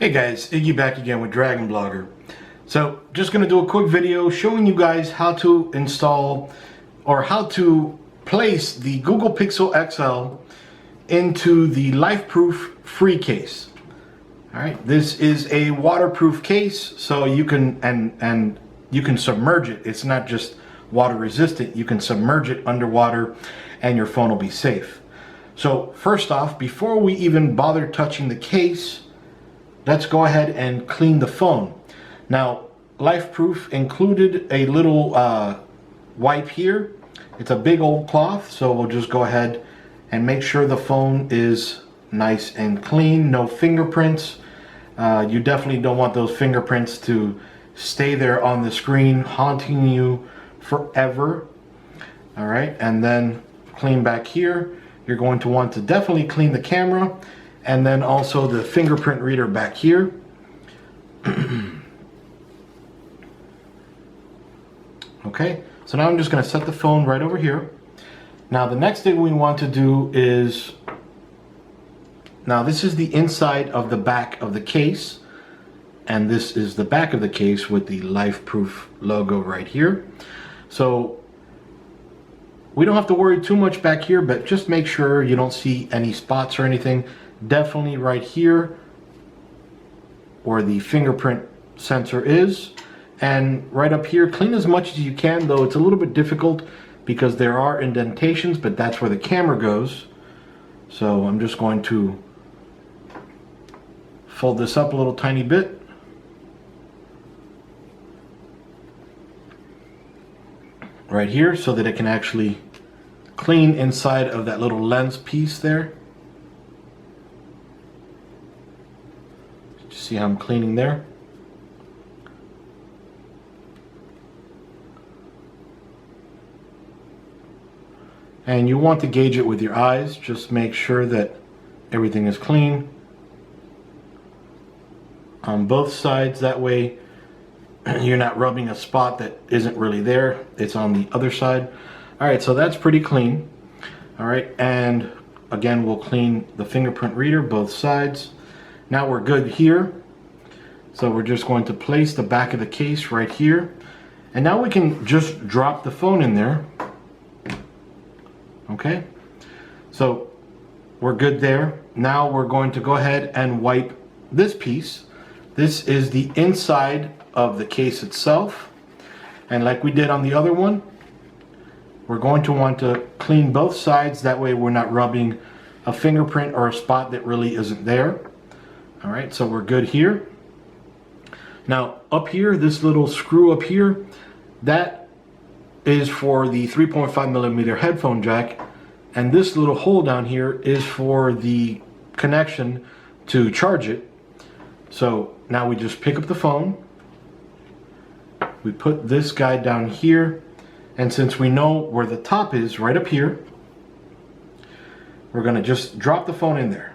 Hey guys, Iggy back again with Dragonblogger. So just going to do a quick video showing you guys how to install or how to place the Google Pixel XL into the LifeProof FRĒ case. Alright, this is a waterproof case, so you can and you can submerge it. It's not just water resistant, you can submerge it underwater and your phone will be safe. So first off, before we even bother touching the case, let's go ahead and clean the phone. Now, LifeProof included a little wipe here. It's a big old cloth, so we'll just go ahead and make sure the phone is nice and clean, no fingerprints. You definitely don't want those fingerprints to stay there on the screen, haunting you forever. All right, and then clean back here. You're going to want to definitely clean the camera, and then also the fingerprint reader back here. Okay, so now I'm just going to set the phone right over here. Now the next thing we want to do is, now this is the inside of the back of the case, and this is the back of the case with the LifeProof logo right here. So we don't have to worry too much back here, but just make sure you don't see any spots or anything. Definitely right here where the fingerprint sensor is, and right up here, clean as much as you can, though it's a little bit difficult because there are indentations, but that's where the camera goes. So I'm just going to fold this up a little tiny bit. Right here, so that it can actually clean inside of that little lens piece there. See how I'm cleaning there? And you want to gauge it with your eyes. Just make sure that everything is clean on both sides. That way you're not rubbing a spot that isn't really there. It's on the other side. All right, so that's pretty clean. All right, and again, we'll clean the fingerprint reader, both sides. Now we're good here. So we're just going to place the back of the case right here. And now we can just drop the phone in there. Okay, so we're good there. Now we're going to go ahead and wipe this piece. This is the inside of the case itself. And like we did on the other one, we're going to want to clean both sides. That way we're not rubbing a fingerprint or a spot that really isn't there. All right, so we're good here. Now up here, this little screw up here, that is for the 3.5mm headphone jack, and this little hole down here is for the connection to charge it. So now we just pick up the phone, we put this guy down here, and since we know where the top is, right up here, we're gonna just drop the phone in there.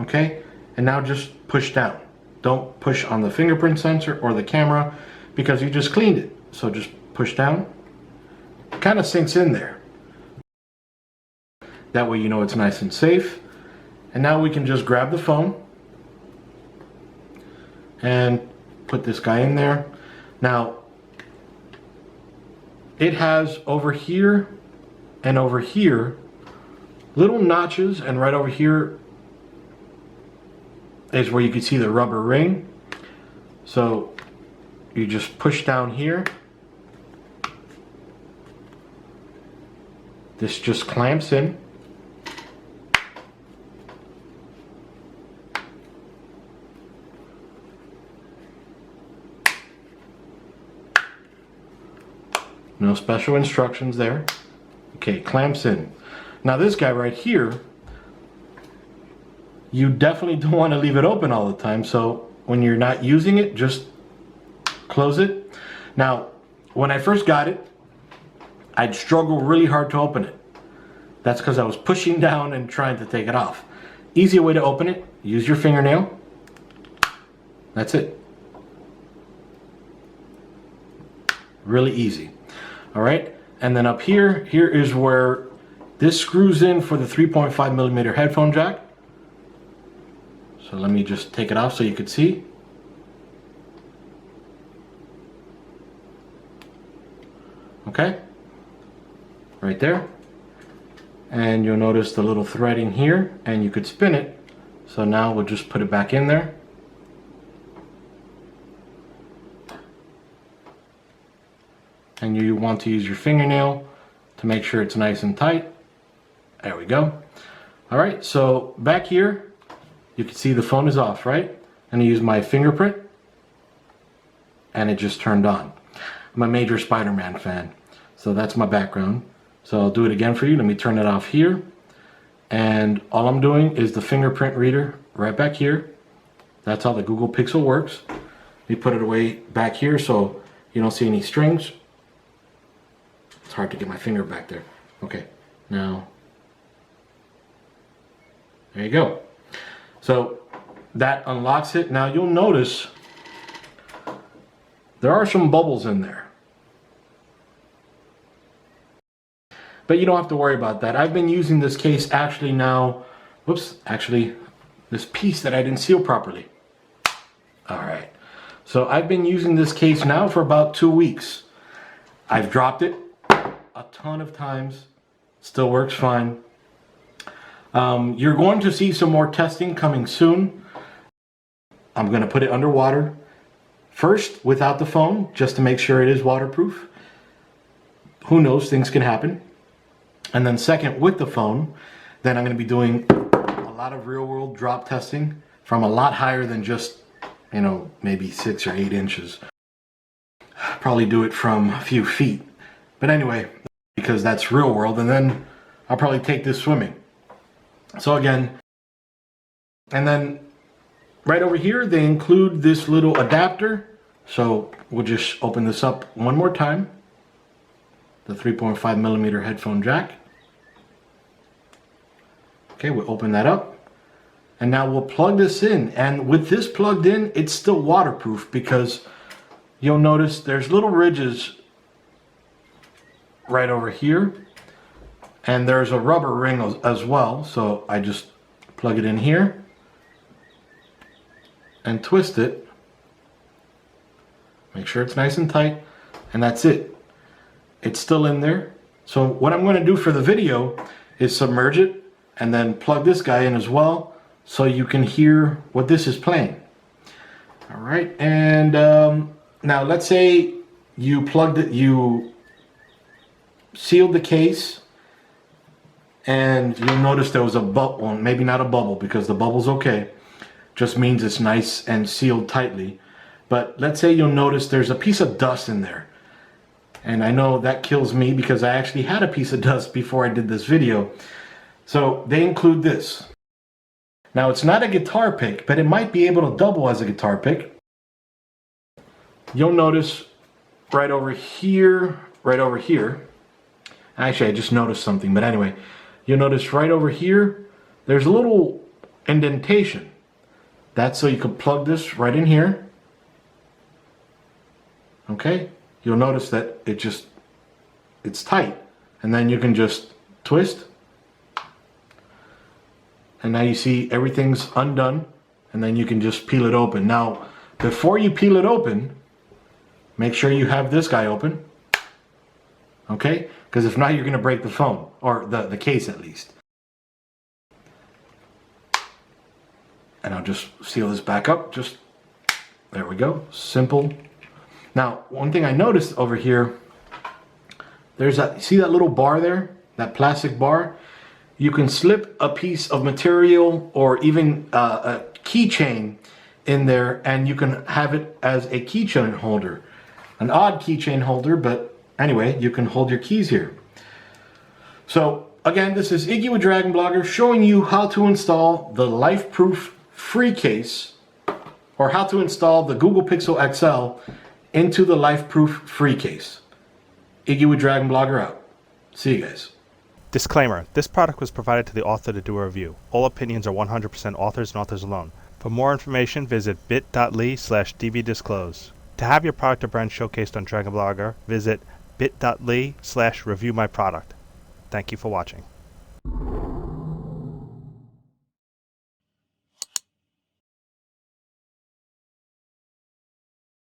Okay, and now just push down. Don't push on the fingerprint sensor or the camera because you just cleaned it. So just push down. It kind of sinks in there. That way you know it's nice and safe. And now we can just grab the phone and put this guy in there. Now, it has over here and over here little notches, and right over here is where you can see the rubber ring. So you just push down here. This just clamps in. No special instructions there. Okay, clamps in. Now this guy right here, you definitely don't want to leave it open all the time. So when you're not using it, just close it. Now, when I first got it, I'd struggle really hard to open it. That's because I was pushing down and trying to take it off. Easier way to open it, use your fingernail. That's it. Really easy. All right, and then up here, here is where this screws in for the 3.5mm headphone jack. So let me just take it off so you could see. Okay, right there. And you'll notice the little threading here, and you could spin it. So now we'll just put it back in there. And you want to use your fingernail to make sure it's nice and tight. There we go. All right, so back here, you can see the phone is off, right? And I use my fingerprint, and it just turned on. I'm a major Spider-Man fan, so that's my background. So I'll do it again for you. Let me turn it off here. And all I'm doing is the fingerprint reader right back here. That's how the Google Pixel works. Let me put it away back here so you don't see any strings. It's hard to get my finger back there. Okay, now, there you go. So that unlocks it. Now you'll notice there are some bubbles in there. But you don't have to worry about that. I've been using this case actually now, whoops, actually this piece that I didn't seal properly. All right, so I've been using this case now for about 2 weeks. I've dropped it a ton of times, still works fine. You're going to see some more testing coming soon. I'm going to put it underwater first without the phone just to make sure it is waterproof. Who knows, things can happen. And then second with the phone, then I'm going to be doing a lot of real world drop testing from a lot higher than just, you know, maybe 6 or 8 inches. Probably do it from a few feet. But anyway, because that's real world, and then I'll probably take this swimming. So again, and then right over here, they include this little adapter. So we'll just open this up one more time. The 3.5mm headphone jack. Okay, we'll open that up. And now we'll plug this in. And with this plugged in, it's still waterproof because you'll notice there's little ridges right over here. And there's a rubber ring as well. So I just plug it in here and twist it. Make sure it's nice and tight. And that's it. It's still in there. So what I'm going to do for the video is submerge it and then plug this guy in as well so you can hear what this is playing. All right, and now let's say you plugged it, you sealed the case, and you'll notice there was a bubble, well, maybe not a bubble because the bubble's okay, just means it's nice and sealed tightly. But let's say you'll notice there's a piece of dust in there. And I know that kills me because I actually had a piece of dust before I did this video. So they include this. Now it's not a guitar pick, but it might be able to double as a guitar pick. You'll notice right over here, actually I just noticed something, but anyway, you'll notice right over here, there's a little indentation. That's so you can plug this right in here. Okay. You'll notice that it's tight, and then you can just twist, and now you see everything's undone, and then you can just peel it open. Now, before you peel it open, make sure you have this guy open, okay? Because if not, you're going to break the phone, or the case at least. And I'll just seal this back up, there we go, simple. Now, one thing I noticed over here, there's see that little bar there, that plastic bar? You can slip a piece of material or even a keychain in there, and you can have it as a keychain holder. An odd keychain holder, but anyway, you can hold your keys here. So again, this is Iggy with Dragonblogger showing you how to install the LifeProof FRĒ case, or how to install the Google Pixel XL into the LifeProof FRĒ case. Iggy with Dragonblogger out. See you guys. Disclaimer: this product was provided to the author to do a review. All opinions are 100% authors and authors alone. For more information, visit bit.ly/dbdisclose. To have your product or brand showcased on Dragonblogger, visit bit.ly/reviewmyproduct. Thank you for watching.